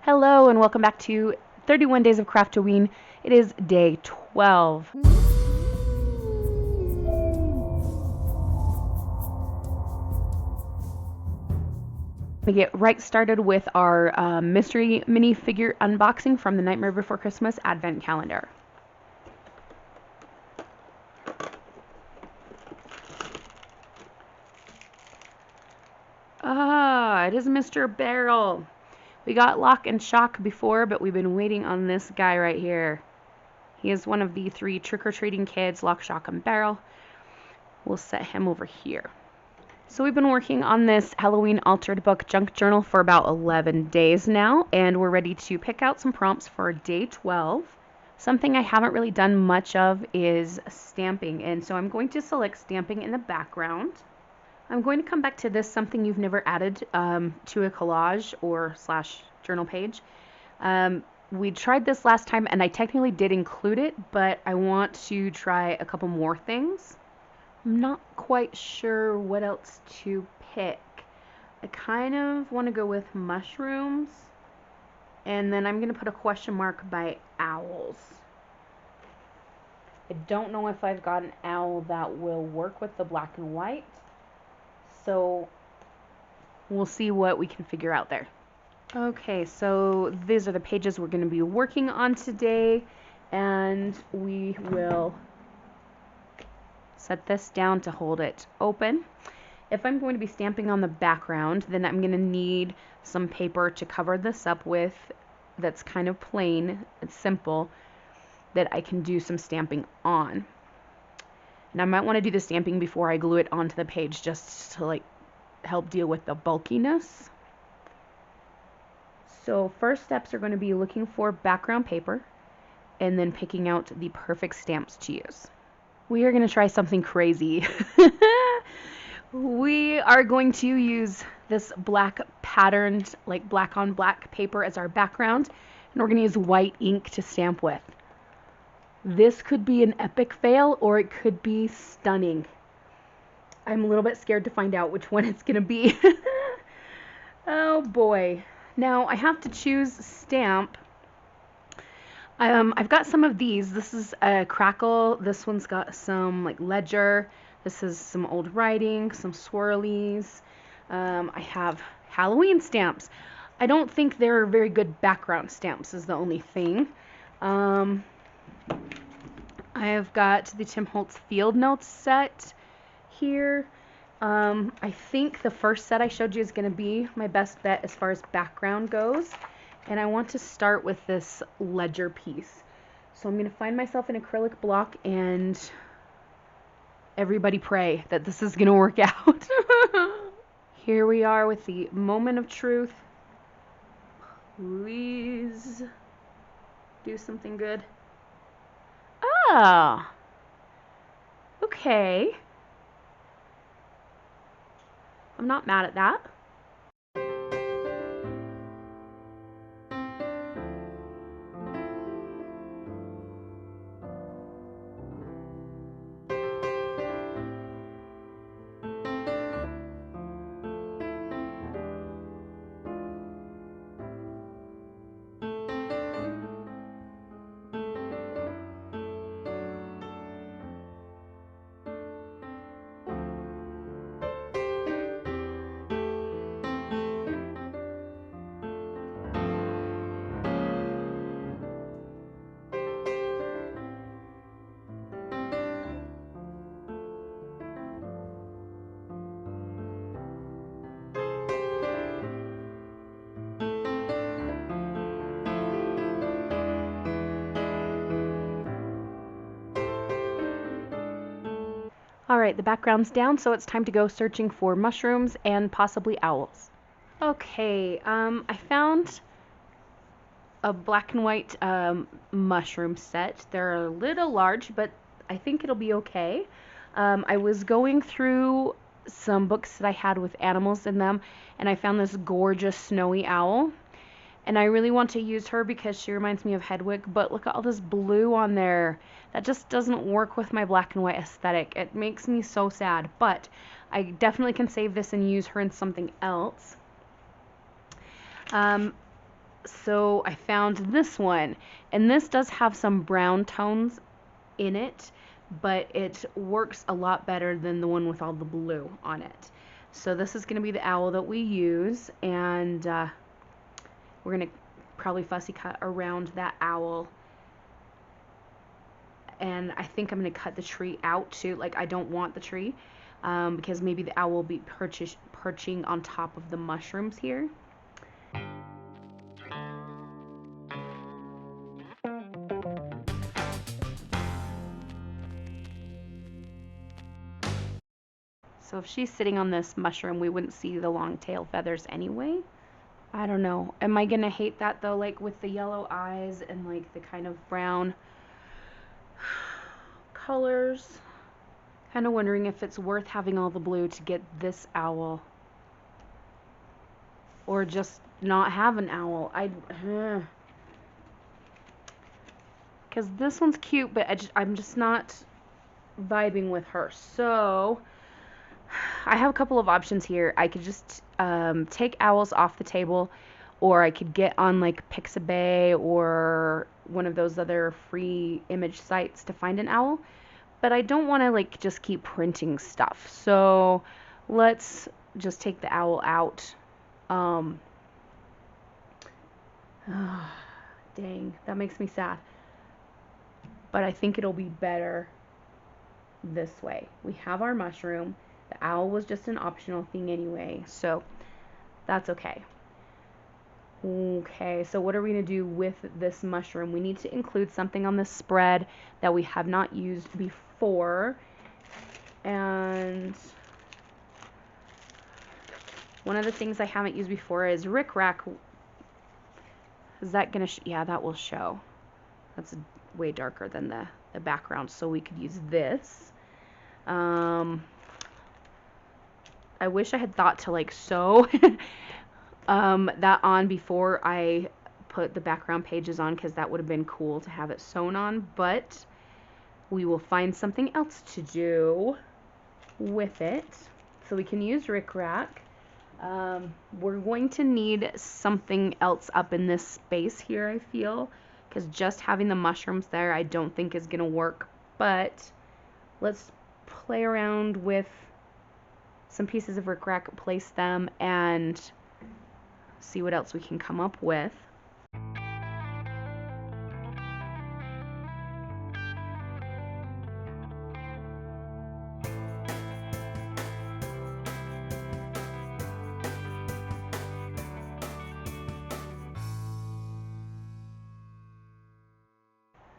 Hello and welcome back to 31 Days of Craftoween. It is day 12. We get right started with our mystery minifigure unboxing from the Nightmare Before Christmas Advent Calendar. It is Mr. Barrel. We got Lock and Shock before, but we've been waiting on this guy right here. He is one of the 3 trick-or-treating kids, Lock, Shock, and Barrel. We'll set him over here. So we've been working on this Halloween altered book junk journal for about 11 days now, and we're ready to pick out some prompts for day 12. Something I haven't really done much of is stamping, and so I'm going to select stamping in the background. I'm going to come back to this, something you've never added to a collage or / journal page. We tried this last time, and I technically did include it, but I want to try a couple more things. I'm not quite sure what else to pick. I kind of want to go with mushrooms, and then I'm going to put a question mark by owls. I don't know if I've got an owl that will work with the black and white, so we'll see what we can figure out there. Okay, so these are the pages we're going to be working on today, and we will set this down to hold it open. If I'm going to be stamping on the background, then I'm going to need some paper to cover this up with that's kind of plain and simple that I can do some stamping on. And I might want to do the stamping before I glue it onto the page, just to help deal with the bulkiness. So first steps are going to be looking for background paper and then picking out the perfect stamps to use. We are going to try something crazy. We are going to use this black patterned, black on black paper as our background, and we're going to use white ink to stamp with. This could be an epic fail, or it could be stunning. I'm a little bit scared to find out which one it's going to be. Oh boy. Now I have to choose stamp. I've got some of these. This is a Crackle. This one's got some ledger. This is some old writing, some swirlies. I have Halloween stamps. I don't think they're very good background stamps is the only thing. I've got the Tim Holtz Field Notes set here. I think the first set I showed you is going to be my best bet as far as background goes. And I want to start with this ledger piece. So I'm going to find myself an acrylic block and everybody pray that this is going to work out. Here we are with the moment of truth. Please do something good. Ah, okay. I'm not mad at that. Alright, the background's down, so it's time to go searching for mushrooms and possibly owls. Okay, I found a black and white mushroom set. They're a little large, but I think it'll be okay. I was going through some books that I had with animals in them, and I found this gorgeous snowy owl. And I really want to use her because she reminds me of Hedwig, but look at all this blue on there. That just doesn't work with my black and white aesthetic. It makes me so sad, but I definitely can save this and use her in something else. So I found this one, and this does have some brown tones in it, but it works a lot better than the one with all the blue on it. So this is going to be the owl that we use, and we're going to probably fussy cut around that owl. And I think I'm going to cut the tree out too. Like, I don't want the tree because maybe the owl will be perching on top of the mushrooms here. So if she's sitting on this mushroom, we wouldn't see the long tail feathers anyway. I don't know. Am I gonna hate that though, like with the yellow eyes and like the kind of brown colors? Kind of wondering if it's worth having all the blue to get this owl. Or just not have an owl. Because this one's cute, but I'm just not vibing with her. So I have a couple of options here. I could just take owls off the table, or I could get on like Pixabay or one of those other free image sites to find an owl. But I don't want to like just keep printing stuff. So let's just take the owl out. Dang, that makes me sad. But I think it'll be better this way. We have our mushroom. The owl was just an optional thing anyway, so that's okay. Okay, so what are we going to do with this mushroom? We need to include something on this spread that we have not used before. And one of the things I haven't used before is rickrack. Is that going to yeah, that will show. That's way darker than the background, so we could use this. I wish I had thought to like sew that on before I put the background pages on, because that would have been cool to have it sewn on, but we will find something else to do with it. So we can use rickrack. We're going to need something else up in this space here, I feel, because just having the mushrooms there I don't think is going to work, but let's play around with some pieces of rickrack, place them, and see what else we can come up with.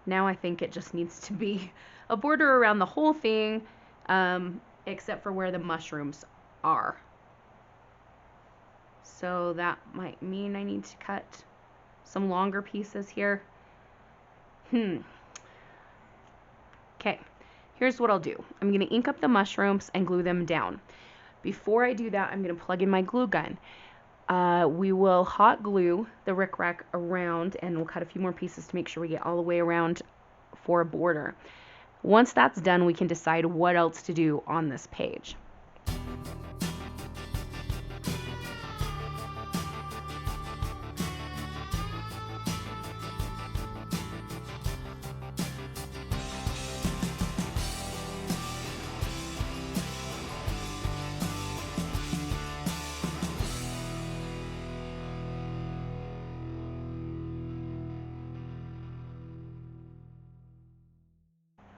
Now I think it just needs to be a border around the whole thing, except for where the mushrooms are. So that might mean I need to cut some longer pieces here. Okay, here's what I'll do. I'm going to ink up the mushrooms and glue them down. Before I do that, I'm going to plug in my glue gun. We will hot glue the rickrack around, and we'll cut a few more pieces to make sure we get all the way around for a border. Once that's done, we can decide what else to do on this page.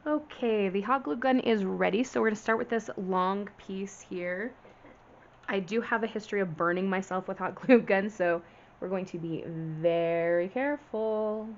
Okay, the hot glue gun is ready, so we're going to start with this long piece here. I do have a history of burning myself with hot glue guns, so we're going to be very careful.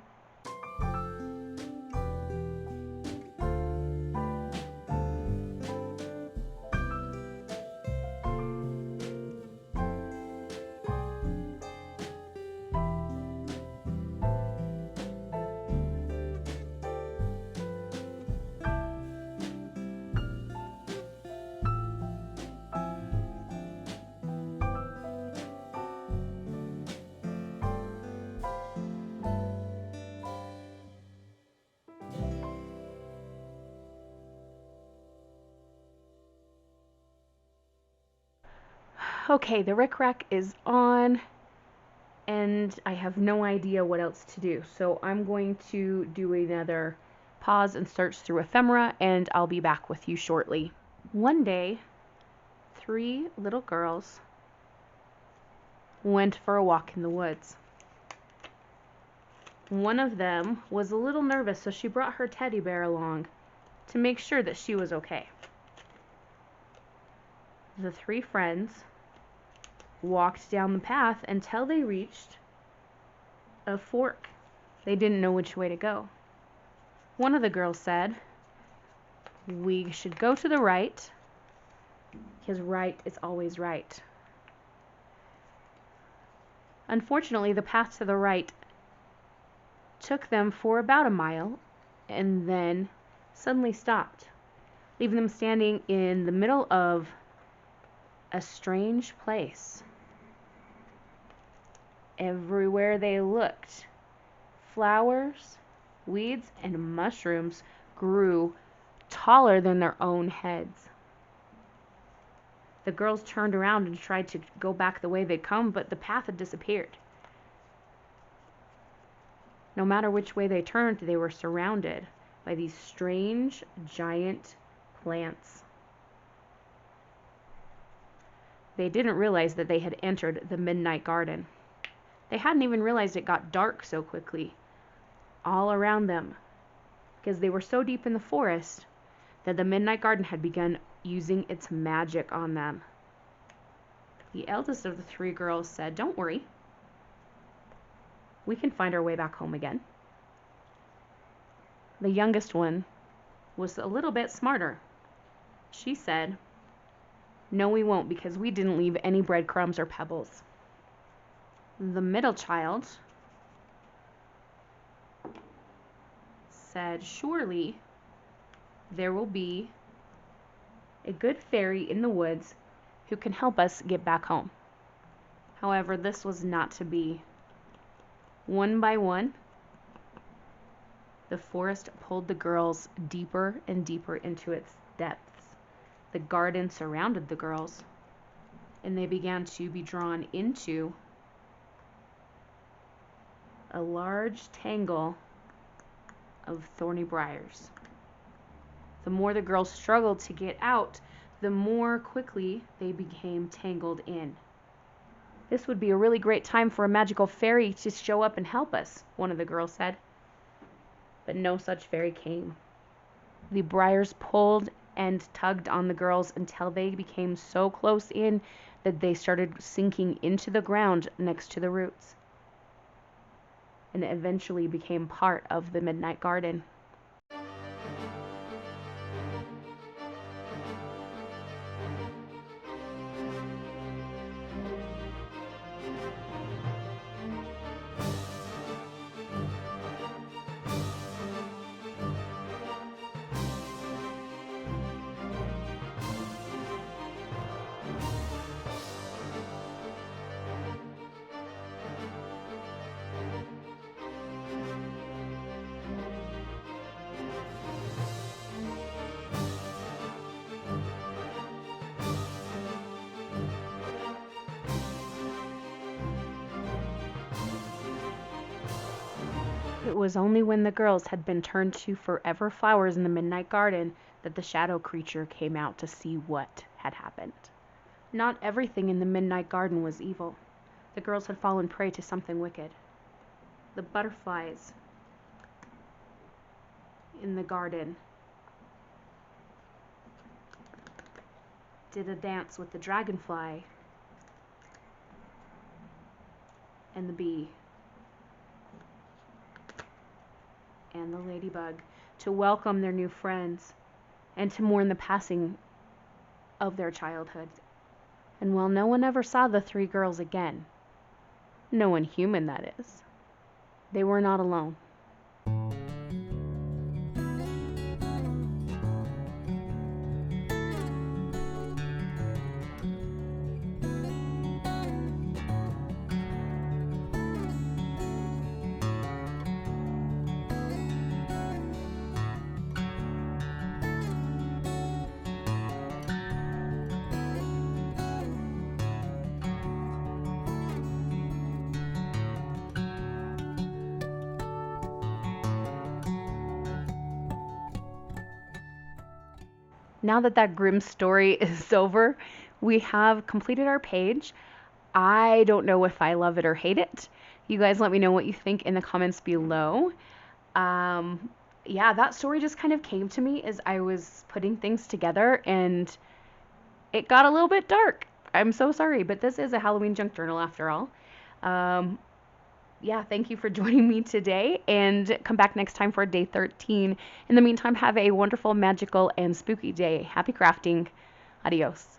Okay, the rickrack is on, and I have no idea what else to do. So I'm going to do another pause and search through ephemera, and I'll be back with you shortly. One day, 3 little girls went for a walk in the woods. One of them was a little nervous, so she brought her teddy bear along to make sure that she was okay. The 3 friends walked down the path until they reached a fork. They didn't know which way to go. One of the girls said, "We should go to the right, because right is always right." Unfortunately, the path to the right took them for about a mile and then suddenly stopped, leaving them standing in the middle of a strange place. Everywhere they looked, flowers, weeds, and mushrooms grew taller than their own heads. The girls turned around and tried to go back the way they'd come, but the path had disappeared. No matter which way they turned, they were surrounded by these strange, giant plants. They didn't realize that they had entered the Midnight Garden. They hadn't even realized it got dark so quickly all around them, because they were so deep in the forest that the Midnight Garden had begun using its magic on them. The eldest of the 3 girls said, "Don't worry. We can find our way back home again." The youngest one was a little bit smarter. She said, "No, we won't, because we didn't leave any breadcrumbs or pebbles." The middle child said, "Surely there will be a good fairy in the woods who can help us get back home." However, this was not to be. One by one, the forest pulled the girls deeper and deeper into its depths. The garden surrounded the girls, and they began to be drawn into a large tangle of thorny briars. The more the girls struggled to get out, the more quickly they became tangled in. "This would be a really great time for a magical fairy to show up and help us," one of the girls said. But no such fairy came. The briars pulled and tugged on the girls until they became so close in that they started sinking into the ground next to the roots, and eventually became part of the Midnight Garden. It was only when the girls had been turned to forever flowers in the Midnight Garden that the shadow creature came out to see what had happened. Not everything in the Midnight Garden was evil. The girls had fallen prey to something wicked. The butterflies in the garden did a dance with the dragonfly and the bee and the ladybug to welcome their new friends and to mourn the passing of their childhood. And while no one ever saw the 3 girls again, no one human that is, they were not alone. now that that grim story is over, we have completed our page. I don't know if I love it or hate it. You guys let me know what you think in the comments below. Yeah, that story just kind of came to me as I was putting things together, and it got a little bit dark. I'm so sorry, but this is a Halloween junk journal after all. Yeah, thank you for joining me today, and come back next time for day 13. In the meantime, have a wonderful, magical, and spooky day. Happy crafting. Adios.